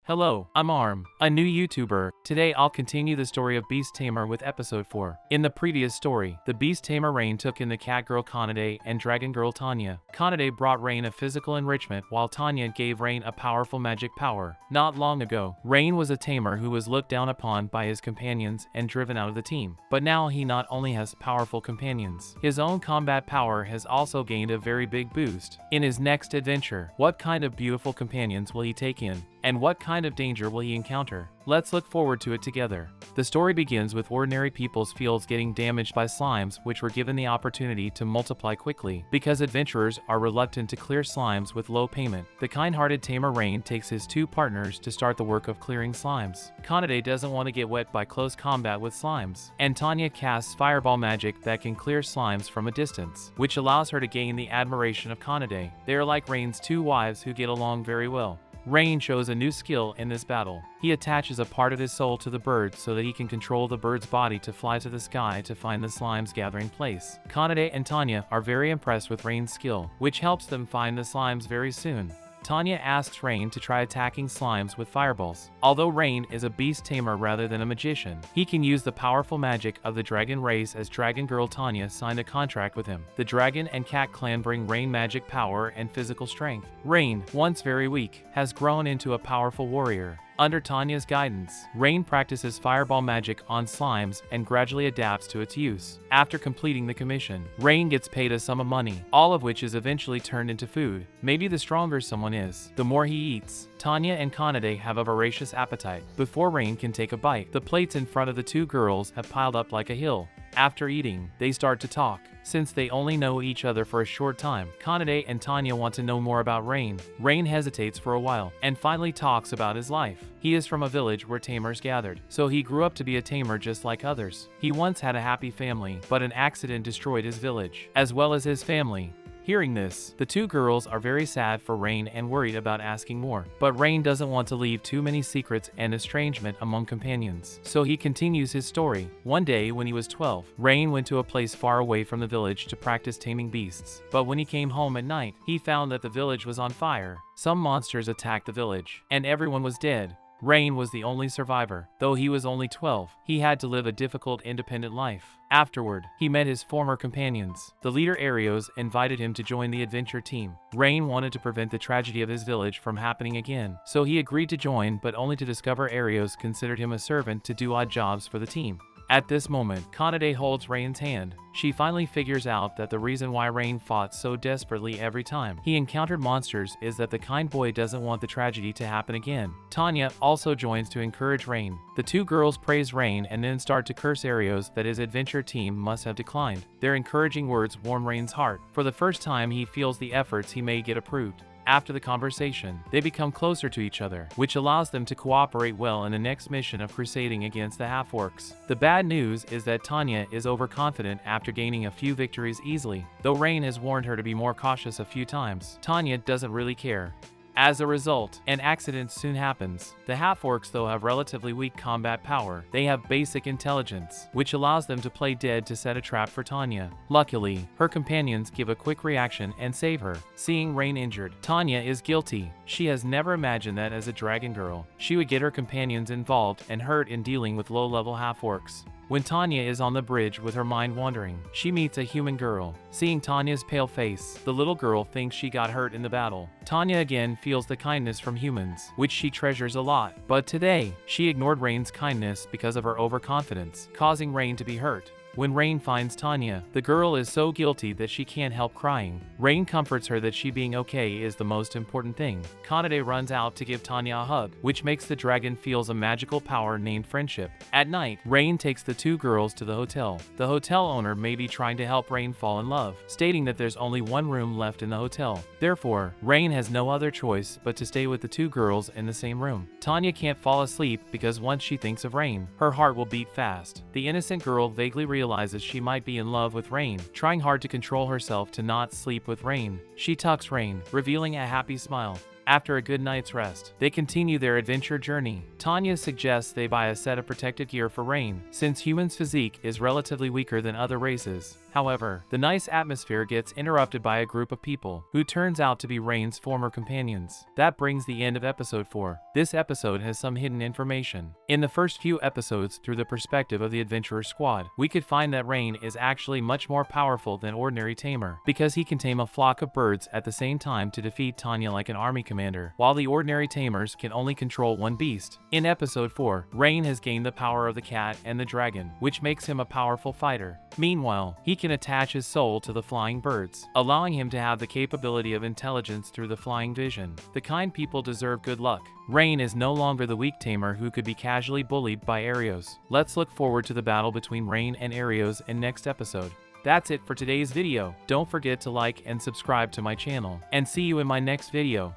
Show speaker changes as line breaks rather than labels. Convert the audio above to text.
Hello, I'm Arm, a new YouTuber. Today I'll continue the story of Beast Tamer with episode 4. In the previous story, the Beast Tamer Rain took in the cat girl Kanade and dragon girl Tanya. Kanade brought Rain a physical enrichment while Tanya gave Rain a powerful magic power. Not long ago, Rain was a tamer who was looked down upon by his companions and driven out of the team. But now he not only has powerful companions, his own combat power has also gained a very big boost. In his next adventure, what kind of beautiful companions will he take in? And what kind of danger will he encounter? Let's look forward to it together. The story begins with ordinary people's fields getting damaged by slimes which were given the opportunity to multiply quickly. Because adventurers are reluctant to clear slimes with low payment, the kind-hearted tamer Rain takes his two partners to start the work of clearing slimes. Kanade doesn't want to get wet by close combat with slimes, and Tanya casts fireball magic that can clear slimes from a distance, which allows her to gain the admiration of Kanade. They are like Rain's two wives who get along very well. Rain shows a new skill in this battle. He attaches a part of his soul to the bird so that he can control the bird's body to fly to the sky to find the slime's gathering place. Kanade and Tanya are very impressed with Rain's skill, which helps them find the slimes very soon. Tanya asks Rain to try attacking slimes with fireballs. Although Rain is a beast tamer rather than a magician, he can use the powerful magic of the dragon race as dragon girl Tanya signed a contract with him. The dragon and cat clan bring Rain magic power and physical strength. Rain, once very weak, has grown into a powerful warrior. Under Tanya's guidance, Rain practices fireball magic on slimes and gradually adapts to its use. After completing the commission, Rain gets paid a sum of money, all of which is eventually turned into food. Maybe the stronger someone is, the more he eats. Tanya and Kanade have a voracious appetite. Before Rain can take a bite, the plates in front of the two girls have piled up like a hill. After eating, they start to talk. Since they only know each other for a short time, Kanade and Tanya want to know more about Rain. Rain hesitates for a while, and finally talks about his life. He is from a village where tamers gathered, so he grew up to be a tamer just like others. He once had a happy family, but an accident destroyed his village, as well as his family. Hearing this, the two girls are very sad for Rain and worried about asking more. But Rain doesn't want to leave too many secrets and estrangement among companions, so he continues his story. One day when he was 12, Rain went to a place far away from the village to practice taming beasts. But when he came home at night, he found that the village was on fire. Some monsters attacked the village, and everyone was dead. Rain was the only survivor. Though he was only 12, he had to live a difficult independent life. Afterward, he met his former companions. The leader Arios invited him to join the adventure team. Rain wanted to prevent the tragedy of his village from happening again, so he agreed to join, but only to discover Arios considered him a servant to do odd jobs for the team. At this moment, Kanade holds Rain's hand. She finally figures out that the reason why Rain fought so desperately every time he encountered monsters is that the kind boy doesn't want the tragedy to happen again. Tanya also joins to encourage Rain. The two girls praise Rain and then start to curse Arios that his adventure team must have declined. Their encouraging words warm Rain's heart. For the first time, he feels the efforts he made get approved. After the conversation, they become closer to each other, which allows them to cooperate well in the next mission of crusading against the half-orcs. The bad news is that Tanya is overconfident after gaining a few victories easily. Though Rain has warned her to be more cautious a few times, Tanya doesn't really care. As a result, an accident soon happens. The half-orcs though have relatively weak combat power. They have basic intelligence, which allows them to play dead to set a trap for Tanya. Luckily, her companions give a quick reaction and save her. Seeing Rain injured, Tanya is guilty. She has never imagined that as a dragon girl, she would get her companions involved and hurt in dealing with low-level half-orcs. When Tanya is on the bridge with her mind wandering, she meets a human girl. Seeing Tanya's pale face, the little girl thinks she got hurt in the battle. Tanya again feels the kindness from humans, which she treasures a lot. But today, she ignored Rain's kindness because of her overconfidence, causing Rain to be hurt. When Rain finds Tanya, the girl is so guilty that she can't help crying. Rain comforts her that she being okay is the most important thing. Kanade runs out to give Tanya a hug, which makes the dragon feels a magical power named friendship. At night, Rain takes the two girls to the hotel. The hotel owner may be trying to help Rain fall in love, stating that there's only one room left in the hotel. Therefore, Rain has no other choice but to stay with the two girls in the same room. Tanya can't fall asleep because once she thinks of Rain, her heart will beat fast. The innocent girl vaguely realizes she might be in love with Rain. Trying hard to control herself to not sleep with Rain, she tucks Rain, revealing a happy smile. After a good night's rest, they continue their adventure journey. Tanya suggests they buy a set of protective gear for Rain, since humans' physique is relatively weaker than other races. However, the nice atmosphere gets interrupted by a group of people, who turns out to be Rain's former companions. That brings the end of episode 4. This this episode has some hidden information. In the first few episodes, through the perspective of the Adventurer Squad, we could find that Rain is actually much more powerful than ordinary Tamer, because he can tame a flock of birds at the same time to defeat Tanya like an army commander, while the ordinary tamers can only control one beast. In episode 4, Rain has gained the power of the cat and the dragon, which makes him a powerful fighter. Meanwhile, he can attach his soul to the flying birds, allowing him to have the capability of intelligence through the flying vision. The kind people deserve good luck. Rain is no longer the weak tamer who could be casually bullied by Arios. Let's look forward to the battle between Rain and Arios in next episode. That's it for today's video. Don't forget to like and subscribe to my channel, and see you in my next video.